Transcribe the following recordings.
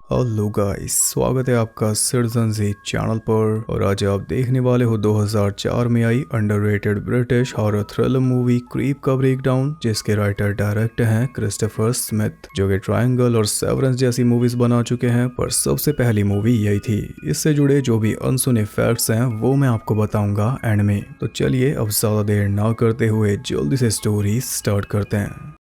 Hello guys, स्वागत है आपका सिटीजन जी चैनल पर। और आज आप देखने वाले हो 2004 में आई underrated British horror thriller movie creep का ब्रेकडाउन, जिसके राइटर डायरेक्टर हैं क्रिस्टोफर स्मिथ, जो कि ट्रायंगल और सेवरेंस जैसी मूवीज बना चुके हैं। पर सबसे पहली मूवी यही थी। इससे जुड़े जो भी अनसुने फैक्ट्स हैं वो मैं आपको बताऊंगा एंड में। तो चलिए अब ज्यादा देर ना करते हुए जल्दी से स्टोरी स्टार्ट करते हैं।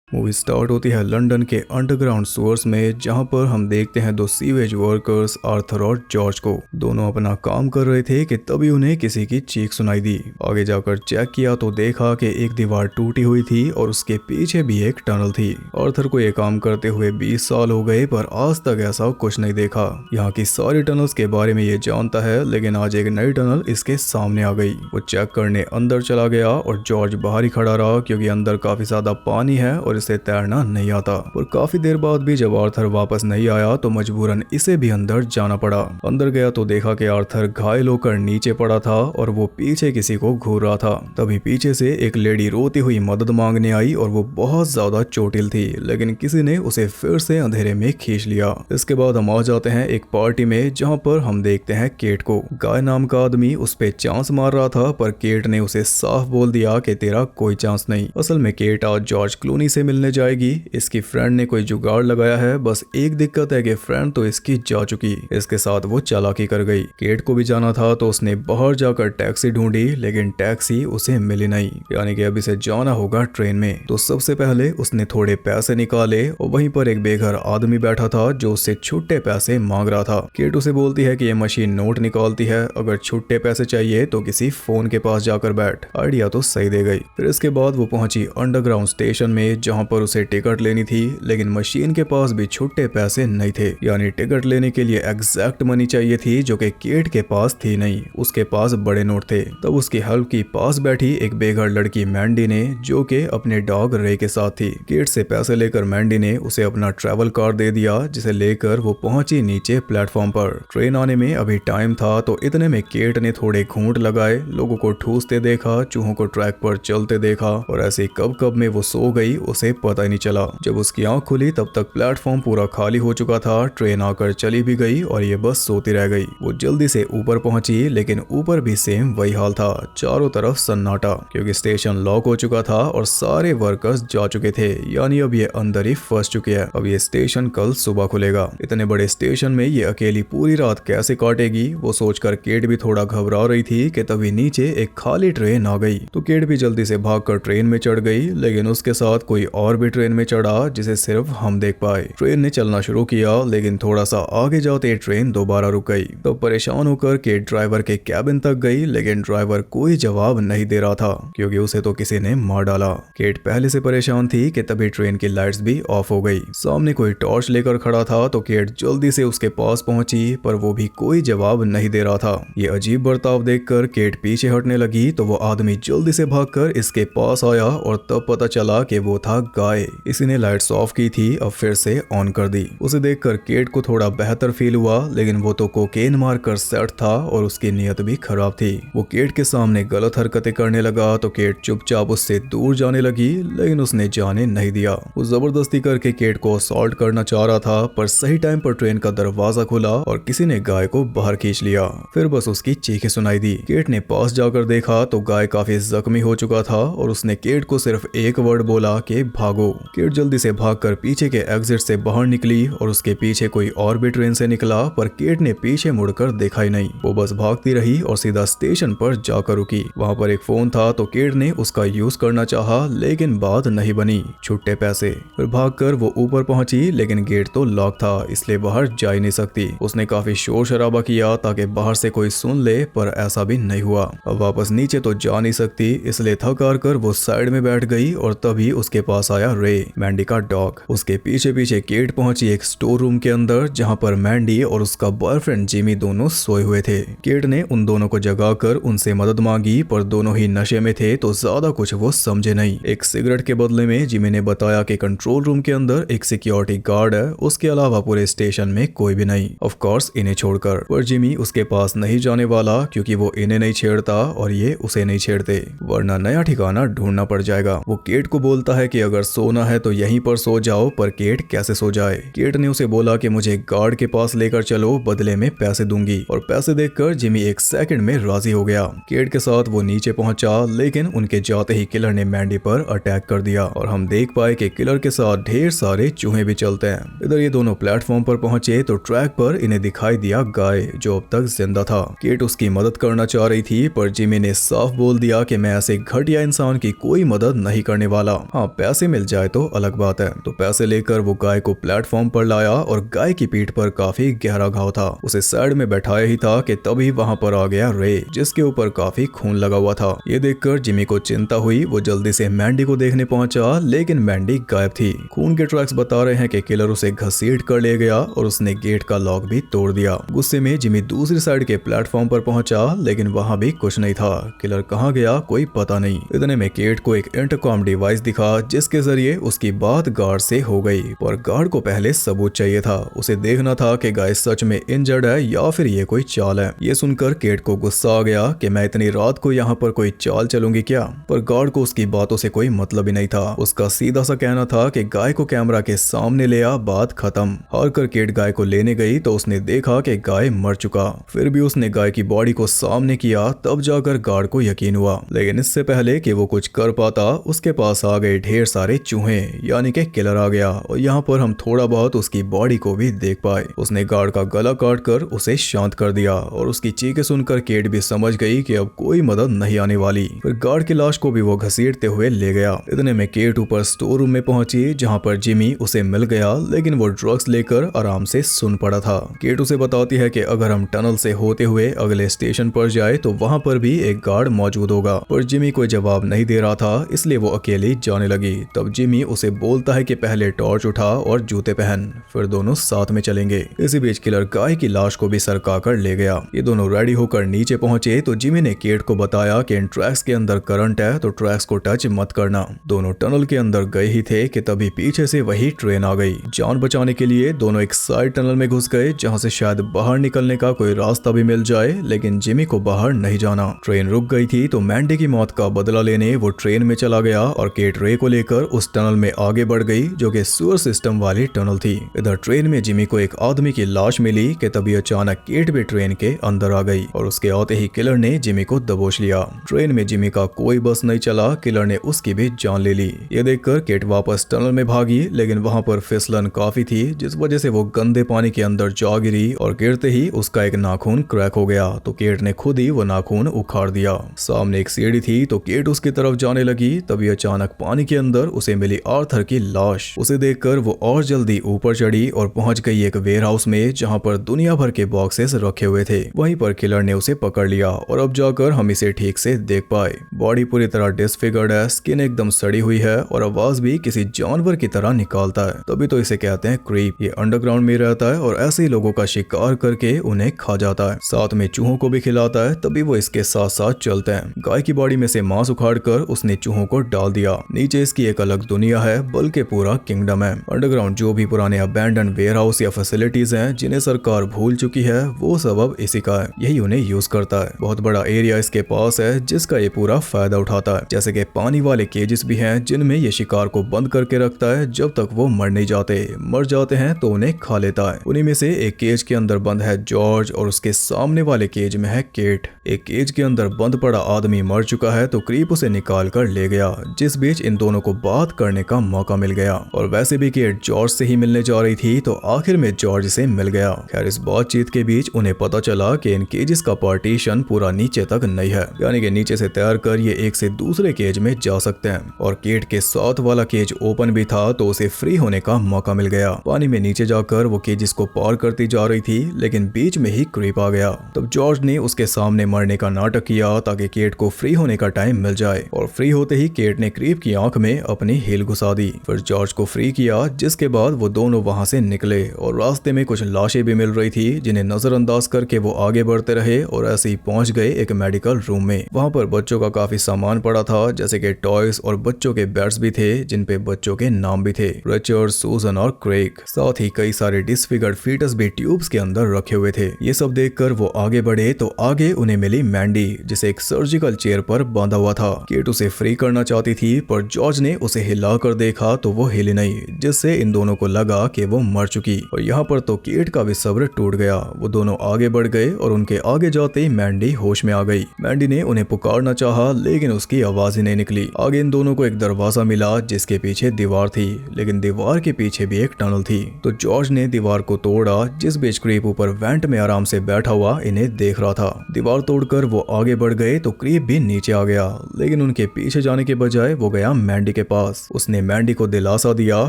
मूवी स्टार्ट होती है लंदन के अंडरग्राउंड सोर्स में, जहां पर हम देखते हैं दो सीवेज वर्कर्स आर्थर और जॉर्ज को। दोनों अपना काम कर रहे थे कि तभी उन्हें किसी की चीख सुनाई दी। आगे जाकर चेक किया तो देखा कि एक दीवार टूटी हुई थी और उसके पीछे भी एक टनल थी। आर्थर को ये काम करते हुए 20 साल हो गए, पर आज तक ऐसा कुछ नहीं देखा। यहाँ की सारी टनल्स के बारे में ये जानता है, लेकिन आज एक नई टनल इसके सामने आ गई। वो चेक करने अंदर चला गया और जॉर्ज बाहर ही खड़ा रहा, क्योंकि अंदर काफी ज्यादा पानी है और इसे तैरना नहीं आता। और काफी देर बाद भी जब आर्थर वापस नहीं आया तो मजबूरन इसे भी अंदर जाना पड़ा। अंदर गया तो देखा कि आर्थर घायल होकर नीचे पड़ा था और वो पीछे किसी को घूर रहा था। तभी पीछे से एक लेडी रोती हुई मदद मांगने आई और वो बहुत ज्यादा चोटिल थी, लेकिन किसी ने उसे फिर से अंधेरे में खींच लिया। इसके बाद हम आ जाते हैं एक पार्टी में, जहाँ पर हम देखते हैं केट को। गाय नाम का आदमी उस पे चांस मार रहा था, पर केट ने उसे साफ बोल दिया कि तेरा कोई चांस नहीं। असल में केट आज जॉर्ज क्लूनी से मिलने जाएगी। इसकी फ्रेंड ने कोई जुगाड़ लगाया है, बस एक दिक्कत है कि फ्रेंड तो इसकी जा चुकी। इसके साथ वो चालाकी कर गई। केट को भी जाना था तो उसने बाहर जाकर टैक्सी ढूंढी, लेकिन टैक्सी उसे मिली नहीं। यानी कि अब इसे जाना होगा ट्रेन में। तो सबसे पहले उसने थोड़े पैसे निकाले और वहीं पर एक बेघर आदमी बैठा था जो उससे छुट्टे पैसे मांग रहा था। केट उसे बोलती है कि ये मशीन नोट निकालती है, अगर छुट्टे पैसे चाहिए तो किसी फोन के पास जाकर बैठ। आइडिया तो सही दे गई। फिर इसके बाद वो पहुंची अंडरग्राउंड स्टेशन में, जहां पर उसे टिकट लेनी थी, लेकिन मशीन के पास भी छुट्टे पैसे नहीं थे। यानी टिकट लेने के लिए एग्जैक्ट मनी चाहिए थी, जो कि केट के पास थी नहीं। उसके पास बड़े नोट थे। तब उसकी हेल्प की पास बैठी एक बेघर लड़की मैंडी ने, जो कि अपने डॉग रे के साथ थी। केट से पैसे लेकर मैंडी ने उसे अपना ट्रैवल कार्ड दे दिया, जिसे लेकर वो पहुंची नीचे प्लेटफॉर्म पर। ट्रेन आने में अभी टाइम था, तो इतने में केट ने थोड़े घूंट लगाए, लोगों को ठूसते देखा, चूहों को ट्रैक पर चलते देखा, और ऐसे कब कब में वो सो गई उसे पता ही नहीं चला। जब उसकी आंख खुली तब तक प्लेटफॉर्म पूरा खाली हो चुका था। ट्रेन आकर चली भी गई और ये बस सोती रह गई। वो जल्दी से ऊपर पहुंची, लेकिन ऊपर भी सेम वही हाल था। चारों तरफ सन्नाटा, क्योंकि स्टेशन लॉक हो चुका था और सारे वर्कर्स जा चुके थे। यानी अब ये अंदर ही फंस चुकी है। अब ये स्टेशन कल सुबह खुलेगा। इतने बड़े स्टेशन में ये अकेली पूरी रात कैसे काटेगी, वो सोचकर केट भी थोड़ा घबरा रही थी कि तभी नीचे एक खाली ट्रेन आ गई। तो केट भी जल्दी से भागकर ट्रेन में चढ़ गई, लेकिन उसके साथ कोई और भी ट्रेन में चढ़ा, जिसे सिर्फ हम देख पाए। ट्रेन ने चलना शुरू किया, लेकिन थोड़ा सा आगे जाते ट्रेन दोबारा रुक गई। तो परेशान होकर केट ड्राइवर के कैबिन तक गई, लेकिन ड्राइवर कोई जवाब नहीं दे रहा था, क्योंकि उसे तो किसी ने मार डाला। केट पहले से परेशान थी कि तभी ट्रेन की लाइट्स भी ऑफ हो गई। सामने कोई टॉर्च लेकर खड़ा था, तो केट जल्दी से उसके पास पहुंची, पर वो भी कोई जवाब नहीं दे रहा था। ये अजीब बर्ताव देखकर केट पीछे हटने लगी, तो वो आदमी जल्दी से भागकर इसके पास आया और तब पता चला कि वो था गाय। इसी ने लाइट्स ऑफ की थी, अब फिर से ऑन कर दी। उसे देखकर केट को थोड़ा बेहतर फील हुआ, लेकिन वो तो कोकेन मारकर सेट था और उसकी नीयत भी खराब थी। वो केट के सामने गलत हरकतें करने लगा, तो केट चुपचाप उससे दूर जाने लगी, लेकिन उसने जाने नहीं दिया। वो जबरदस्ती करके केट को असॉल्ट करना चाह रहा था, पर सही टाइम पर ट्रेन का दरवाजा खुला और किसी ने गाय को बाहर खींच लिया। फिर बस उसकी चीखें सुनाई दी। केट ने पास जाकर देखा तो गाय काफी जख्मी हो चुका था और उसने केट को सिर्फ एक वर्ड बोला कि भागो। केट जल्दी से भागकर पीछे के एग्जिट से बाहर निकली और उसके पीछे कोई और भी ट्रेन से निकला, पर केट ने पीछे मुड़कर देखा ही नहीं। वो बस भागती रही और सीधा स्टेशन पर जाकर रुकी। वहाँ पर एक फोन था, तो केट ने उसका यूज करना चाहा, लेकिन बात नहीं बनी। छुट्टे पैसे। फिर भागकर वो ऊपर पहुंची, लेकिन गेट तो लॉक था, इसलिए बाहर जा ही नहीं सकती। उसने काफी शोर शराबा किया ताकि बाहर से कोई सुन ले, पर ऐसा भी नहीं हुआ। अब वापस नीचे तो जा नहीं सकती, इसलिए थक हार कर वो साइड में बैठ गई और तभी उसके पास पास आया रे, मैंडी का डॉग। उसके पीछे पीछे केट पहुंची एक स्टोर रूम के अंदर जहां पर मैंडी और उसका बॉयफ्रेंड जिमी दोनों सोए हुए थे। केट ने उन दोनों को जगाकर उनसे मदद मांगी पर दोनों ही नशे में थे तो ज्यादा कुछ वो समझे नहीं। एक सिगरेट के बदले में जिमी ने बताया कि कंट्रोल रूम के अंदर एक सिक्योरिटी गार्ड है, उसके अलावा पूरे स्टेशन में कोई भी नहीं, ऑफ कोर्स इन्हें छोड़कर। पर जिमी उसके पास नहीं जाने वाला क्योंकि वो इन्हें नहीं छेड़ता और ये उसे नहीं छेड़ते, वरना नया ठिकाना ढूंढना पड़ जाएगा। वो केट को बोलता है कि अगर सोना है तो यहीं पर सो जाओ, पर केट कैसे सो जाए। केट ने उसे बोला कि मुझे गार्ड के पास लेकर चलो, बदले में पैसे दूंगी, और पैसे देखकर जिमी एक सेकंड में राजी हो गया। केट के साथ वो नीचे पहुंचा, लेकिन उनके जाते ही किलर ने मैंडी पर अटैक कर दिया और हम देख पाए कि किलर के साथ ढेर सारे चूहे भी चलते हैं। इधर ये दोनों प्लेटफॉर्म पर पहुंचे तो ट्रैक पर इन्हें दिखाई दिया गाय जो अब तक जिंदा था। केट उसकी मदद करना चाह रही थी पर जिमी ने साफ बोल दिया कि मैं ऐसे घटिया इंसान की कोई मदद नहीं करने वाला। हाँ, पैसे मिल जाए तो अलग बात है। तो पैसे लेकर वो गाय को प्लेटफॉर्म पर लाया और गाय की पीठ पर काफी गहरा घाव था। उसे साइड में बैठाया ही था कि तभी वहां पर आ गया रे, जिसके ऊपर काफी खून लगा हुआ था। ये देखकर जिमी को चिंता हुई। वो जल्दी से मैंडी को देखने पहुंचा, लेकिन मैंडी गायब थी। खून के ट्रैक्स बता रहे हैं कि किलर उसे घसीट कर ले गया और उसने गेट का लॉक भी तोड़ दिया। गुस्से में जिमी दूसरी साइड के प्लेटफॉर्म पर पहुंचा, लेकिन वहां भी कुछ नहीं था। किलर कहां गया कोई पता नहीं। इतने में केट को एक इंटरकॉम डिवाइस दिखा जिसके जरिए उसकी बात गार्ड से हो गई, पर गार्ड को पहले सबूत चाहिए था। उसे देखना था कि गाय सच में इंजर्ड है या फिर ये कोई चाल है। ये सुनकर केट को गुस्सा आ गया कि मैं इतनी रात को यहाँ पर कोई चाल चलूंगी क्या। पर गार्ड को उसकी बातों से कोई मतलब ही नहीं था। उसका सीधा सा कहना था कि गाय को कैमरा के सामने ले आ, बात खत्म। हार कर केट गाय को लेने गई तो उसने देखा कि गाय मर चुका। फिर भी उसने गाय की बॉडी को सामने किया, तब जाकर गार्ड को यकीन हुआ। लेकिन इससे पहले कि वो कुछ कर पाता, उसके पास आ गए ढेर सारे चूहे, यानी कि किलर आ गया। और यहाँ पर हम थोड़ा बहुत उसकी बॉडी को भी देख पाए। उसने गार्ड का गला काट कर उसे शांत कर दिया और उसकी चीखें सुनकर केट भी समझ गई कि अब कोई मदद नहीं आने वाली। फिर गार्ड की लाश को भी वो घसीटते हुए ले गया। इतने में केट ऊपर स्टोर रूम में पहुंची जहाँ पर जिमी उसे मिल गया, लेकिन वो ड्रग्स लेकर आराम से सुन पड़ा था। केट उसे बताती है कि अगर हम टनल से होते हुए अगले स्टेशन पर जाए तो वहाँ पर भी एक गार्ड मौजूद होगा। पर जिमी कोई जवाब नहीं दे रहा था, इसलिए वो अकेली जाने लगी। तब जिमी उसे बोलता है कि पहले टॉर्च उठा और जूते पहन, फिर दोनों साथ में चलेंगे। इसी बीच किलर गाय की लाश को भी सरका कर ले गया। ये दोनों रेडी होकर नीचे पहुंचे तो जिमी ने केट को बताया कि इन ट्रैक्स के अंदर करंट है तो ट्रैक्स को टच मत करना। दोनों टनल के अंदर गए ही थे कि तभी पीछे से वही ट्रेन आ गई। जान बचाने के लिए दोनों एक साइड टनल में घुस गए जहां से शायद बाहर निकलने का कोई रास्ता भी मिल जाए, लेकिन जिमी को बाहर नहीं जाना। ट्रेन रुक गई थी तो मैंडी की मौत का बदला लेने वो ट्रेन में चला गया और केट रे को लेकर उस टनल में आगे बढ़ गई जो कि सीवर सिस्टम वाली टनल थी। इधर ट्रेन में जिमी को एक आदमी की लाश मिली कि तभी अचानक केट भी ट्रेन के अंदर आ गई और उसके आते ही किलर ने जिमी को दबोच लिया। ट्रेन में जिमी का कोई बस नहीं चला, किलर ने उसकी भी जान ले ली। ये देखकर केट वापस टनल में भागी, लेकिन वहां पर फिसलन काफी थी जिस वजह से वो गंदे पानी के अंदर जा गिरी और गिरते ही उसका एक नाखून क्रैक हो गया। तो केट ने खुद ही वो नाखून उखाड़ दिया। सामने एक सीढ़ी थी तो केट उसकी तरफ जाने लगी, तभी अचानक पानी के अंदर उसे मिली आर्थर की लाश। उसे देखकर वो और जल्दी ऊपर चढ़ी और पहुंच गई एक वेयर हाउस में जहां पर दुनिया भर के बॉक्सेस रखे हुए थे। वहीं पर किलर ने उसे पकड़ लिया और अब जाकर हम इसे ठीक से देख पाए। बॉडी पूरी तरह डिसफिगर्ड है, स्किन एकदम सड़ी हुई है और आवाज भी किसी जानवर की तरह निकालता है, तभी तो इसे कहते हैं क्रीप। ये अंडरग्राउंड में रहता है और ऐसे ही लोगों का शिकार करके उन्हें खा जाता है, साथ में चूहों को भी खिलाता है, तभी वो इसके साथ साथ चलते हैं। गाय की बॉडी में से मांस उखाड़ कर उसने चूहों को डाल दिया। नीचे इसकी एक अलग दुनिया है, बल्कि पूरा किंगडम है। अंडरग्राउंड जो भी पुराने अबैंडन वेयर हाउस या फैसिलिटीज हैं जिन्हें सरकार भूल चुकी है, वो सब अब इसी का है, यही उन्हें यूज करता है। बहुत बड़ा एरिया इसके पास है जिसका ये पूरा फायदा उठाता है। जैसे कि पानी वाले केजेस भी हैं जिनमें ये शिकार को बंद करके रखता है जब तक वो मर नहीं जाते। मर जाते हैं तो उन्हें खा लेता है। उन्हीं में से एक केज के अंदर बंद है जॉर्ज और उसके सामने वाले केज में है केट। एक केज के अंदर बंद पड़ा आदमी मर चुका है तो क्रीप उसे निकाल कर ले गया, जिस बीच इन दोनों को बात करने का मौका मिल गया। और वैसे भी केट जॉर्ज से ही मिलने जा रही थी तो आखिर में जॉर्ज से मिल गया। खैर इस बातचीत के बीच उन्हें पता चला कि इन केजेस का पार्टीशन पूरा नीचे तक नहीं है, यानी कि नीचे से तैर कर ये एक से दूसरे केज में जा सकते हैं। और केट के साथ वाला केज ओपन भी था तो उसे फ्री होने का मौका मिल गया। पानी में नीचे जाकर वो केजेस को पार करती जा रही थी, लेकिन बीच में ही क्रीप आ गया। तब जॉर्ज ने उसके सामने मरने का नाटक किया ताकि केट को फ्री होने का टाइम मिल जाए। और फ्री होते ही केट ने क्रीप की आंख में अपनी हील घुसा दी, फिर जॉर्ज को फ्री किया, जिसके बाद वो दोनों वहां से निकले और रास्ते में कुछ लाशें भी मिल रही थी जिन्हें नजरअंदाज करके वो आगे बढ़ते रहे और ऐसे ही पहुंच गए एक मेडिकल रूम में। वहां पर बच्चों का काफी सामान पड़ा था, जैसे कि टॉयज और बच्चों के बेड्स भी थे जिन पे बच्चों के नाम भी थे, रिचर्ड, सूजन और क्रेग। साथ ही कई सारे डिसफिगर्ड फीटस भी ट्यूब्स के अंदर रखे हुए थे। ये सब देखकर वो आगे बढ़े तो आगे उन्हें मिली मैंडी, जिसे एक सर्जिकल चेयर पर बांधा हुआ था। केट उसे फ्री करना चाहती थी, पर जॉर्ज ने उसे हिलाकर देखा तो वो हिली नहीं, जिससे इन दोनों को लगा कि वो मर चुकी। और यहाँ पर तो केट का भी सब्र टूट गया। वो दोनों आगे बढ़ गए और उनके आगे जाते ही मैंडी होश में आ गई। मैंडी ने उन्हें पुकारना चाहा, लेकिन उसकी आवाज ही नहीं निकली। आगे इन दोनों को एक दरवाजा मिला जिसके पीछे दीवार थी, लेकिन दीवार के पीछे भी एक टनल थी। तो जॉर्ज ने दीवार को तोड़ा, जिस बीच क्रीप ऊपर वेंट में आराम से बैठा हुआ इन्हें देख रहा था। दीवार तोड़कर वो आगे बढ़ गए तो क्रीप भी नीचे आ गया, लेकिन उनके पीछे जाने के बजाय वो गया मैंडी के पास। उसने मैंडी को दिलासा दिया,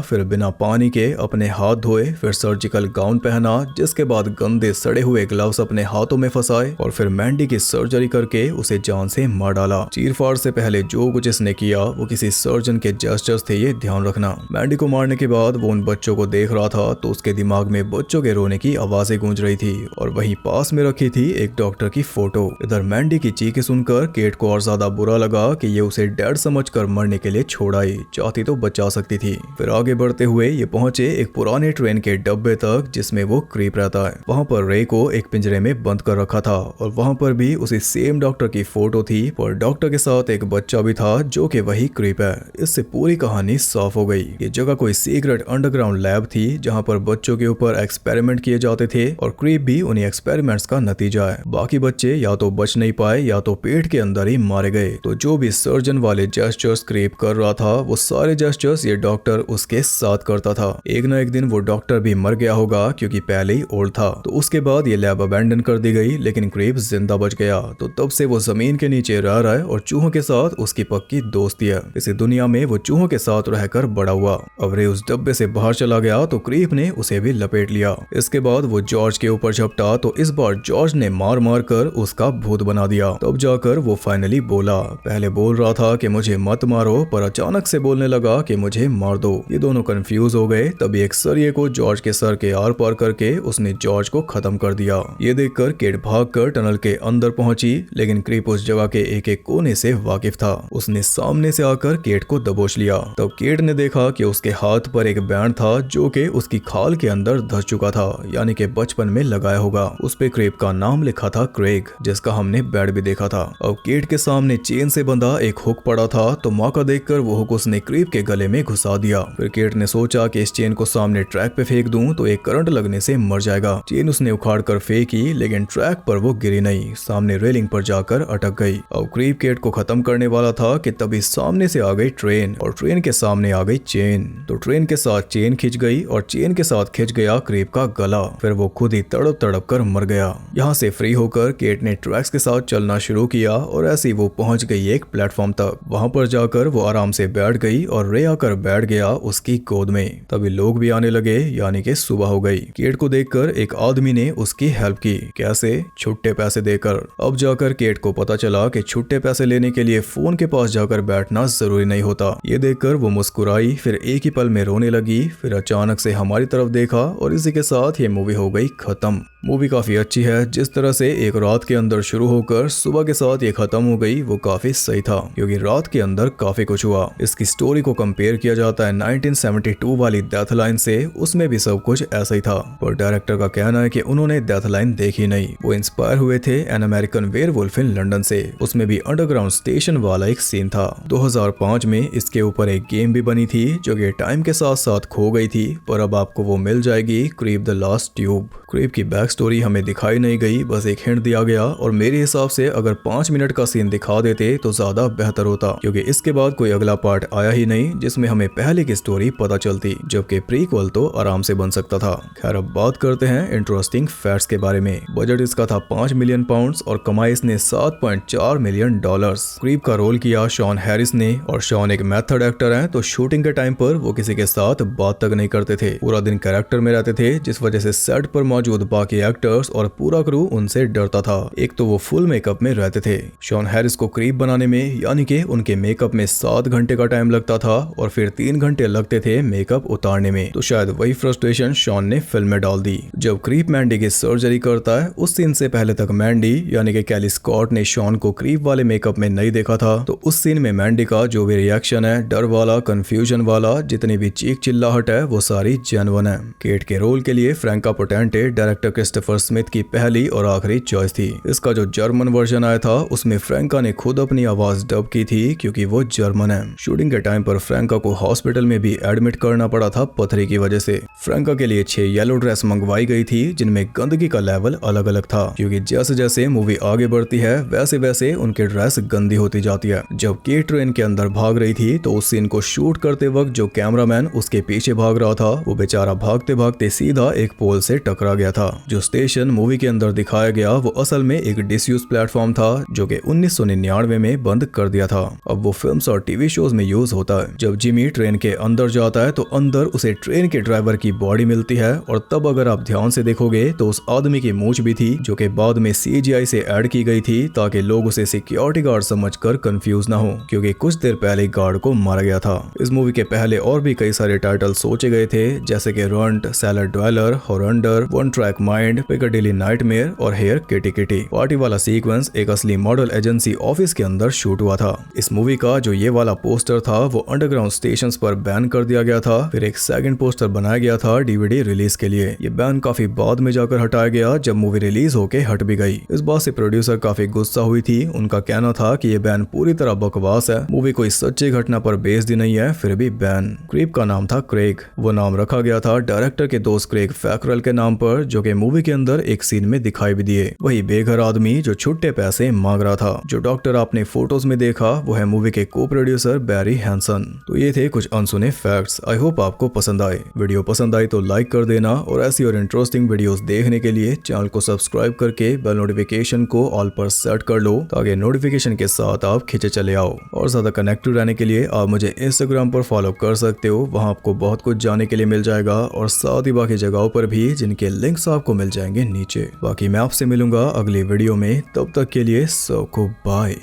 फिर बिना पानी के अपने हाथ धोए, फिर सर्जिकल गाउन पहना, जिसके बाद गंदे सड़े हुए ग्लव्स अपने हाथों में फंसाए और फिर मैंडी की सर्जरी करके उसे जान से मार डाला। चीरफाड़ से पहले जो कुछ इसने किया वो किसी सर्जन के जेस्चर्स थे, ये ध्यान रखना। मैंडी को मारने के बाद वो उन बच्चों को देख रहा था तो उसके दिमाग में बच्चों के रोने की आवाजें गूंज रही थी और वहीं पास में रखी थी एक डॉक्टर की फोटो। इधर मैंडी की चीखें सुनकर केट को और ज्यादा बुरा लगा कि ये उसे डेड समझकर मरने के लिए छोड़ आई, चाहती तो बचा सकती थी। फिर आगे बढ़ते हुए ये पहुंचे एक पुराने ट्रेन के डब्बे तक जिसमें वो क्रीप रहता है। वहां पर रे को एक पिंजरे में बंद कर रखा था और वहां पर भी उसी सेम डॉक्टर की फोटो थी, पर डॉक्टर के साथ एक बच्चा भी था जो कि वही क्रीप है। इससे पूरी कहानी साफ हो गई। ये जगह कोई सीक्रेट अंडरग्राउंड लैब थी जहां पर बच्चों के ऊपर एक्सपेरिमेंट किए जाते थे और क्रीप भी उन्हीं एक्सपेरिमेंट्स का नतीजा है। बाकी बच्चे या तो बच नहीं पाए या तो पेट के अंदर ही मारे गए। तो जो भी सर्जन वाले जेस्चर्स क्रीप कर रहा था वो सारे जेस्चर्स ये डॉक्टर उसके साथ करता था। एक ना एक दिन वो डॉक्टर भी मर गया होगा क्योंकि पहले ही ओल्ड था। तो उसके बाद ये लैब अबैंडन कर दी गई, लेकिन क्रीप जिंदा बच गया। तो तब से वो जमीन के नीचे रह रहा है और चूहों के साथ उसकी पक्की दोस्ती है। इसी दुनिया में वो चूहों के साथ रहकर बड़ा हुआ। अब रे उस डब्बे से बाहर चला गया तो क्रीप ने उसे भी लपेट लिया। इसके बाद वो जॉर्ज के ऊपर झपटा तो इस बार जॉर्ज ने मार मार कर उसका भूत बना दिया। तब जाकर वो फाइनली बोला। पहले बोल रहा था कि मुझे मत मारो, पर अचानक से बोलने लगा कि मुझे मार दो। ये दोनों कंफ्यूज हो गए। तभी एक सरिये को जॉर्ज के सर के आर पार करके उसने जॉर्ज को खत्म कर दिया। ये देखकर केट भागकर टनल के अंदर पहुंची, लेकिन क्रीप उस जगह के एक एक कोने से वाकिफ था। उसने सामने से आकर केट को दबोच लिया। तब केट ने देखा कि उसके हाथ पर एक बैंड था जो कि उसकी खाल के अंदर धस चुका था, यानी कि बचपन में लगाया होगा। उस पे क्रीप का नाम लिखा था क्रेग, जिसका हमने बैंड भी देखा था। अब केट के सामने चेन से बंधा एक हुक पड़ा था, तो मौका देखकर वो हुक उसने क्रीप के गले में घुसा दिया। फिर केट ने सोचा कि इस चेन को सामने ट्रैक पे फेंक दूं तो एक करंट लगने से मर जाएगा। चेन उसने उखाड़ कर फेंकी, लेकिन ट्रैक पर वो गिरी नहीं, सामने रेलिंग पर जाकर अटक गई। अब क्रीप केट को खत्म करने वाला था कि तभी सामने से आ गई ट्रेन और ट्रेन के सामने आ गई चेन। तो ट्रेन के साथ चेन खिंच गई और चेन के साथ खिंच गया क्रीप का गला। फिर वो खुद ही तड़प तड़प कर मर गया। यहाँ से फ्री होकर केट ने ट्रैक्स के साथ चलना शुरू किया और ऐसे ही वो पहुंच गई एक प्लेटफॉर्म तक। वहां पर जाकर वो आराम से बैठ गई और रे आकर बैठ गया उसकी गोद में। तभी लोग भी आने लगे, यानी कि सुबह हो गई। केट को देखकर एक आदमी ने उसकी हेल्प की। कैसे? छुट्टे पैसे देकर। अब जाकर केट को पता चला कि छुट्टे पैसे लेने के लिए फोन के पास जाकर बैठना जरूरी नहीं होता। ये देखकर वो मुस्कुराई, फिर एक ही पल में रोने लगी। फिर अचानक से हमारी तरफ देखा और इसी के साथ ये मूवी हो गई खत्म। मूवी काफी अच्छी है। जिस तरह से एक रात के अंदर शुरू होकर सुबह के साथ ये खत्म हो गई वो काफी सही था, क्योंकि रात के अंदर काफी कुछ हुआ। इसकी स्टोरी को कंपेयर किया जाता है 1972 वाली डेथ लाइन से, उसमें भी सब कुछ ऐसा ही था। पर डायरेक्टर का कहना है कि उन्होंने डेथ लाइन देखी नहीं, वो इंस्पायर हुए थे an American werewolf in London से। उसमें भी अंडरग्राउंड स्टेशन वाला एक सीन था। 2005 में इसके ऊपर एक गेम भी बनी थी जो कि टाइम के साथ साथ खो गई थी, पर अब आपको वो मिल जाएगी। Creep the last tube. Creep की बैक स्टोरी हमें दिखाई नहीं गई, बस एक हिंट दिया गया और मेरे हिसाब से अगर 5 मिनट का सीन दिखा देते तो ज्यादा बेहतर होता, क्योंकि इसके बाद कोई अगला पार्ट आया ही नहीं जिसमें हमें पहले की स्टोरी पता चलती, जबकि प्रीक्वल तो आराम से बन सकता था। खैर अब बात करते हैं इंटरेस्टिंग फैक्ट्स के बारे में। बजट इसका था 5 मिलियन पाउंड और कमाई इसने 7.4 मिलियन डॉलर्स। क्रीप का रोल किया शॉन हैरिस ने और शॉन एक मेथड एक्टर है, तो शूटिंग के टाइम पर वो किसी के साथ बात तक नहीं करते थे, पूरा दिन कैरेक्टर में रहते थे, जिस वजह से सेट पर मौजूद बाकी एक्टर्स और पूरा क्रू उनसे डरता था। एक तो वो फुल मेकअप में रहते थे। शॉन हैरिस को क्रीप बनाने में, यानी कि उनके मेकअप में 7 घंटे का टाइम लगता था और फिर 3 घंटे लगते थे मेकअप उतारने में। तो शायद वही फ्रस्ट्रेशन शॉन ने फिल्म में डाल दी। जब क्रीप मैंडी की सर्जरी करता है, उस सीन से पहले तक मैंडी यानी कि कैली स्कॉट ने शॉन को क्रीप वाले मेकअप में नहीं देखा था। तो उस सीन में मैंडी का जो भी रिएक्शन है, डर वाला, कंफ्यूजन वाला, जितनी भी चीख चिल्लाहट है, वो सारी जेन्युइन है। केट के रोल के लिए फ्रैंका पोटेंटे डायरेक्टर क्रिस्टोफर स्मिथ की पहली और आखिरी चॉइस थी। इसका जो जर्मन वर्जन आया था उसमें फ्रैंका ने खुद अपनी आवाज डब की थी क्योंकि वो जर्मन है। शूटिंग के टाइम पर फ्रैंका को हॉस्पिटल में भी एडमिट करना पड़ा था पथरी की वजह से। फ्रैंका के लिए 6 येलो ड्रेस मंगवाई गई थी जिनमें गंदगी का लेवल अलग अलग था, क्योंकि जैसे जैसे मूवी आगे बढ़ती है वैसे वैसे उनके ड्रेस गंदी होती जाती है। जब केट ट्रेन के अंदर भाग रही थी तो उस सीन को शूट करते वक्त जो कैमरामैन उसके पीछे भाग रहा था वो बेचारा भागते भागते सीधा एक पोल से टकरा गया था। जो स्टेशन मूवी के अंदर दिखाया गया वो असल में एक डिसयूज प्लेटफॉर्म था जो कि 1999 में बंद कर दिया था। अब वो फिल्म्स और टीवी शोज में यूज होता है। जब जिमी ट्रेन के अंदर जाता है तो अंदर उसे ट्रेन के ड्राइवर की बॉडी मिलती है और तब अगर आप ध्यान से देखोगे तो उस आदमी की मूंछ भी थी जो कि बाद में CGI से ऐड की गई थी ताकि लोग उसे सिक्योरिटी गार्ड समझकर कंफ्यूज ना हो, क्योंकि कुछ देर पहले गार्ड को मारा गया था। इस मूवी के पहले और भी कई सारे टाइटल सोचे गए थे जैसे कि rant, cellar dweller, horrender, one track mind, Piccadilly nightmare और हेयर किटी किटी। पार्टी वाला सीक्वेंस एक असली मॉडल एजेंसी ऑफिस के अंदर शूट हुआ था। इस मूवी का जो ये वाला पोस्टर था वो अंडरग्राउंड स्टेशंस पर बैन कर दिया गया था। फिर एक सेकंड पोस्टर बनाया गया था DVD रिलीज के लिए। ये बैन काफी बाद में जाकर हटाया गया जब मूवी रिलीज होके हट भी गई। इस बात से प्रोड्यूसर काफी गुस्सा हुई थी। उनका कहना था कि ये बैन पूरी तरह बकवास है, मूवी कोई सच्ची घटना पर बेस्ड नहीं है, फिर भी बैन। क्रीप का नाम था क्रेग। वो नाम रखा गया था डायरेक्टर के दोस्त क्रेग फैकरल के नाम पर, जो कि मूवी के अंदर एक सीन में दिखाई भी दिए। वही बेघर आदमी जो छुट्टे पैसे मांग रहा था। जो डॉक्टर आपने फोटोज में देखा वो है मूवी के को प्रोड्यूसर बैरी हैंसन। तो ये थे कुछ अनसुने फैक्ट्स। आई होप आपको पसंद आए। वीडियो पसंद आई तो लाइक कर देना और ऐसी और इंटरेस्टिंग वीडियोस देखने के लिए चैनल को सब्सक्राइब करके बेल नोटिफिकेशन को ऑल पर सेट कर लो ताकि नोटिफिकेशन के साथ आप खींचे चले आओ। और ज्यादा कनेक्टेड रहने के लिए आप मुझे इंस्टाग्राम पर फॉलो कर सकते हो। वहां आपको बहुत कुछ जानने के लिए मिल जाएगा और साथ ही बाकी जगहों पर भी जिनके लिंक्स आपको मिल जाएंगे नीचे। बाकी मैं आपसे मिलूंगा अगली वीडियो में, तब तक के लिए सबको बाय।